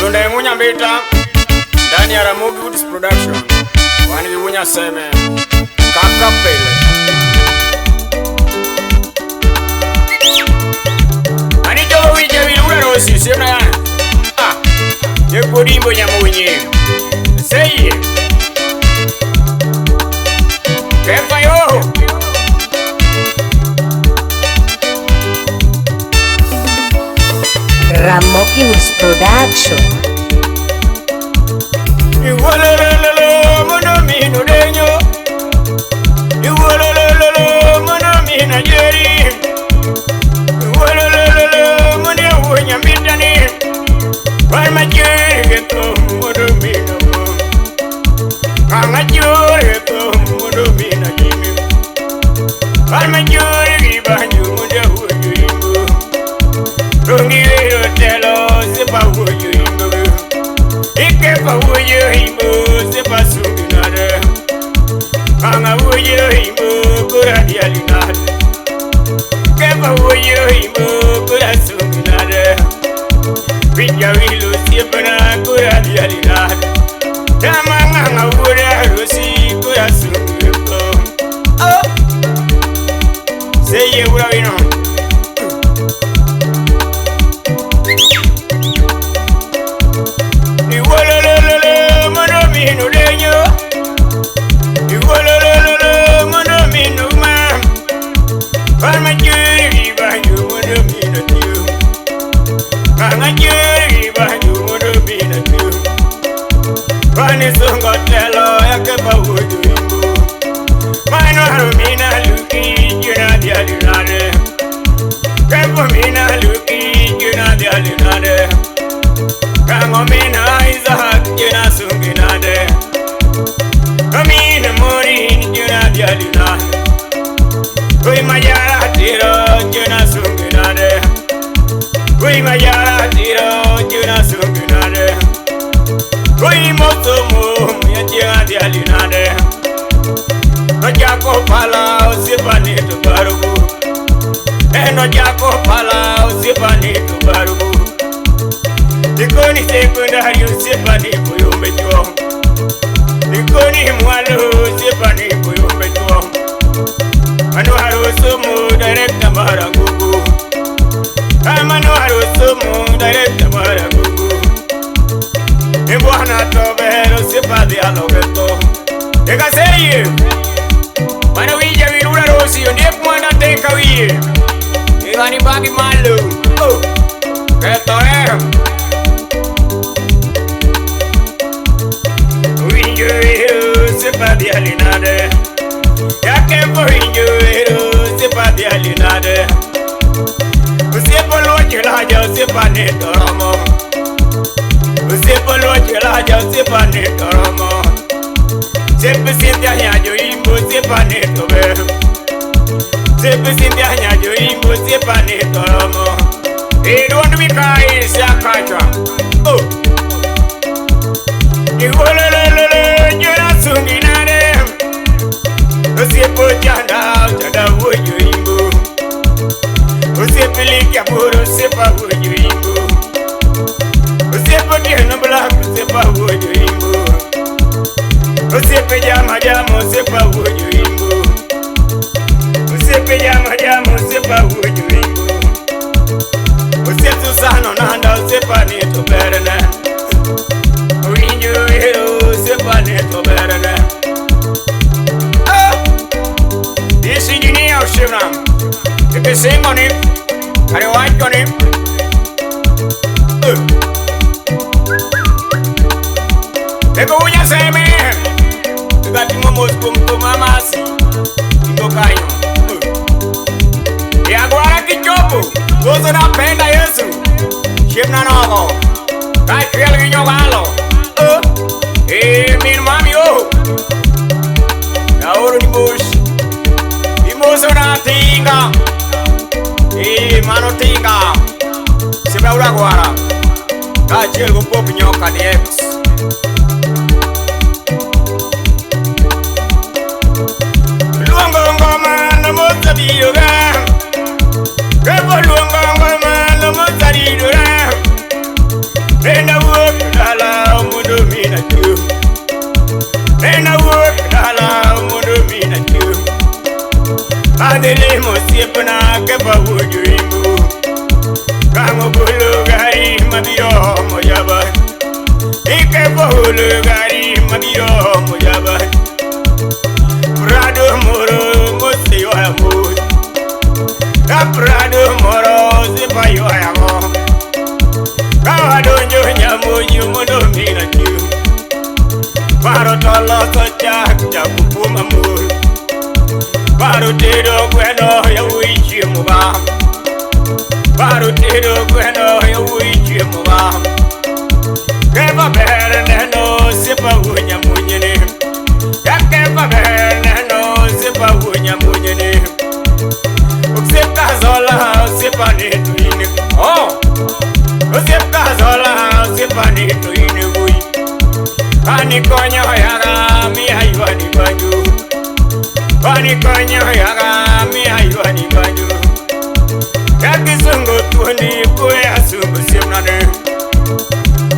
Sonda Munya Beta, ndani ya Ramogi Woods Production. Wani Munya Seme, Kaka Pele. Ani jowo wije wilura rosi sema ya. Ye kodimbo nyamunye. Say. Kefa yo. Ramogi Woods Production. Iwolololo monomino denyo. Iwolololo monomina jeri. Iwolololo monia nyambitani. Walma jeri to monomino mo. Kanga jeri to monomina jimi. Walma jeri banyu monia huimbo. Rongi telo sepa huimbo. Ikefa huimbo sepa sunginade. Kanga huimbo kuradi alinade. Kefa huimbo kurasunginade. Vija wilo siepana kuradi alinade. Tamanga wura rosi kurasungiko. Oh, say ye wura wino. Iwolololo monomino denyo. Iwolololo monomino ma. Palma juri banyu monomino tiu. Kanga juri banyu monomino tiu. Pani songo telo yakepa wujuimbo. Mano harumina luki juna dialinade. Kepo mina luki juna dialinade. Kango mina Isaac juna sunginade. Kamina morin juna dialinade. Koi majara tiro juna sunginade. Koi majara tiro juna sunginade. Koi moto mo ya juna dialinade. No jako pala usipani tu barugu. No jako pala usipani tu barugu. Nikoni sekondari usipani kuyumbe chuo. Nikoni mwalo usipani kuyumbe chuo. Manu harusumu directa maragugu. Manu harusumu directa maragugu. Nibuana tobero sipadi alogeto. Ega seye. Manu wija virura rosi yondiek mwana teka wiye. Igani bagi malu. Keto sepa dialinade. Yake boinjo sepa dialinade. Usepo loje laja sepa ne toromo. Usepo loje laja sepa ne toromo. Sepa sintia nyajo imbo sepa ne tobe. Sepa sintia nyajo imbo sepa ne toromo. Don't be kind, Sakacha. Oh, you will not soon in a name. Usipo Janda, Jada, would you imbo? Usipili Kapuru, Sipa, would you imbo? Usipo Janabla, Sipa, would you imbo? Usipi Jamajamo, Sipa, would you imbo? Usipi Jamajamo, Sipa, would you imbo? Usitu sano nanda usipa ni to berene. Uinju hero usipa ni to berene. This engineer Shivram. If you sing on him, can you watch on him? Ego unya seme. Ega timo moskum mamasi. Ingo kayo. Ya guara kichopo. Gozo na penda Yesu. Shimna nogo. Kai fiel guinyo galo. Min mami oh. Ya oro ni bush. Imoso na tinga. Mano tinga. Sibra ura guara. Kai chiel go popi nyoka ni ex. Luongo ngoma na moza biyoga. Kebo luongo ngoma na moza ridura. Ele mosipna ke bahuju imbu Kamo bulu gari mabio mojaba Ike bulu gari mabio mojaba Prado moro mosiyo ya mut Prado moro zipayo ya mo Kawadonjo nyamu nyumuno mina chiu Paro tolo sochak jakupuma mul Paro tedo gweno ya uichi muba Paro tedo gweno ya uichi muba Keba bere neno sipa unya munyene Keba bere neno sipa unya munyene Uksipka zola sipa netuine Oh! Uksipka zola sipa netuine ui Ani konyo yaga mi hayvani banyu Ani konyo yaga mi hayvani banyu Yaki sungo tuani kuya sungo simnane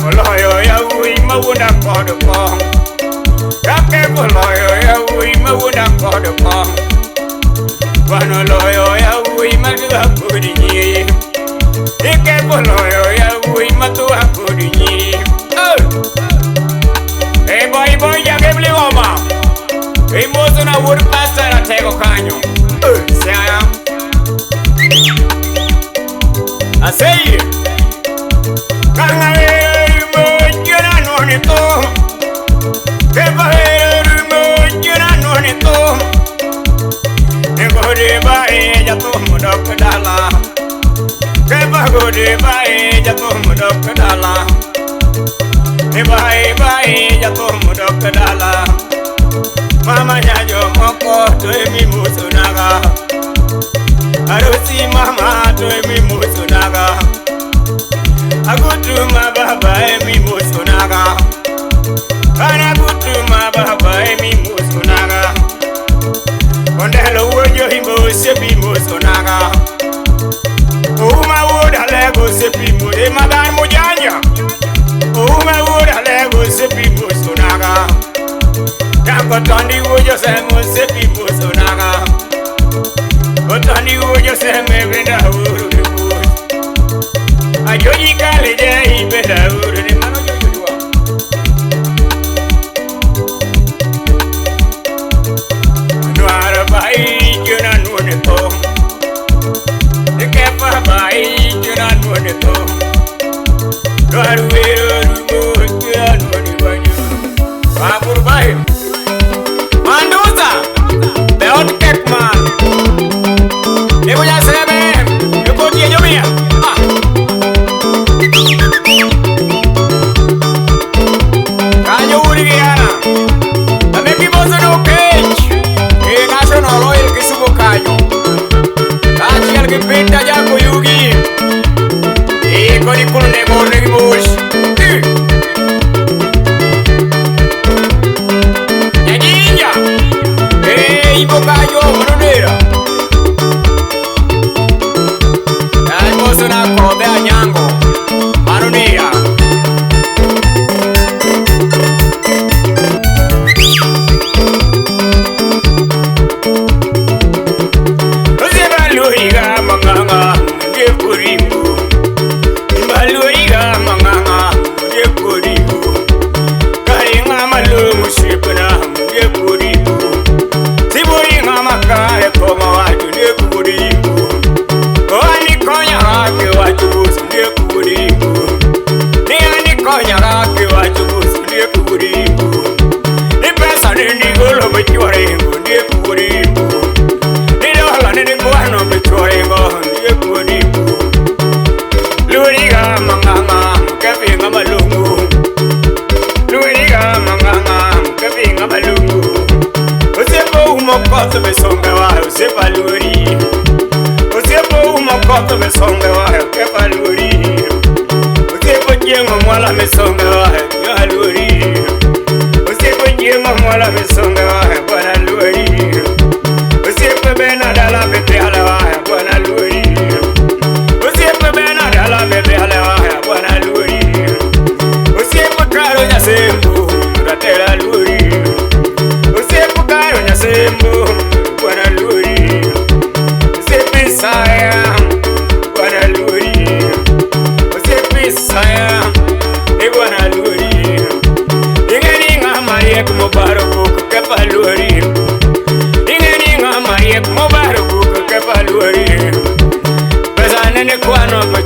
Poloyo ya ui mawuna kodo kong Yaki poloyo ya ui mawuna kodo kong Panoloyo ya ui matuwa kudi nyi Ike poloyo ya ui matuwa kudi nyi Hey boy, ya que bli goma. Hey mozo na wood pastor na tego kanyo. Say I am. I say it. Kangare mo jina no ni to. Keba mo jina no ni to. Ego de ba ya to mudok dala. Keba go de ba ya to mudok dala. Bye bye, ya tomo dokadala. Mama nyajo moko toemi musunaga. Arusi mama toemi musunaga. Agutuma baba emi musunaga. Ana gutuma baba emi musunaga. Kondelo wojo himbo sepi musunaga. Uma woda lego sepi mu e madan mujanya. Ume woda lego sepi musunaga Yanko tondi ujo se mu sepi musunaga Otondi ujo se me benda uru ni bus Ajoji kale je benda uru ni mano jojo dua Nuara bai juna nuone to Kepa bai juna nuone to Nuara wero Manduza, the hot cake man. You will just say, you could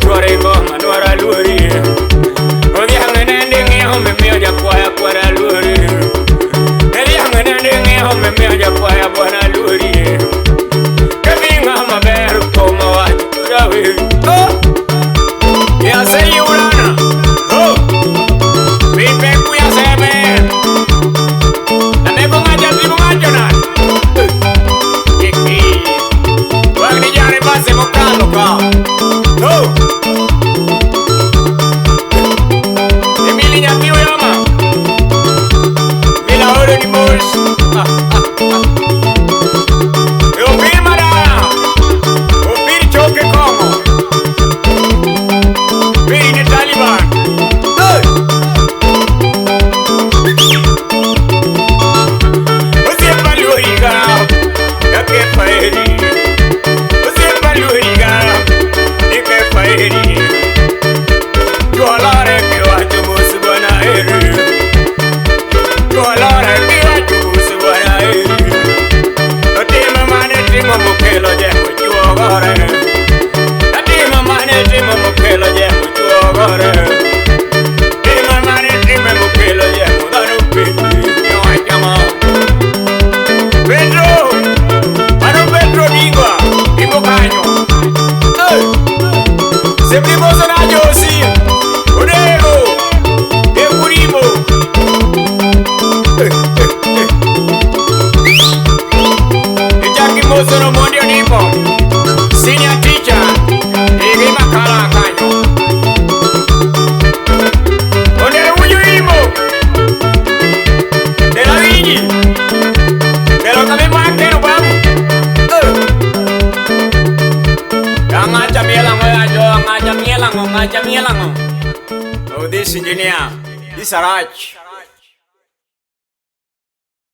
chore ngoma nwara luri Odi hangene ndingi home mioja kwaya kwara luri Edi hangene ndingi home mioja kwaya bwana luri Kabinga maberu koma watu kurawi Oh! Ya sayi ulana Oh! Pipe kuya sebe Ane bungaja si bungaja na Kiki Wagni jare base mokalo ka Oh! Emili nyambiyo yama Mila oro ni bosh Opiri marana Opiri choke como Opiri ni Taliban Hey! Usipa luhiga Yake fairi Usipa luhiga Yake fairi Jualare kiwa chumusu bwana eri Jualare kiwa chumusu bwana eri Otima mane timo mukelo jemo juogore Otima mane timo mukelo jemo juogore Otima mane timo mukelo jemo danu piti Nyoa jama Pedro Mano Pedro Dingwa Dingwa kanyo Hey Se primo sonaggio sì Odego E Curimo E già che mo sono mondi onipo Senior teacher E rima kala kanyo Onde uyu imo De la vigi De lo kami makeno babu Ngaja mielang Oh this engineer This Arach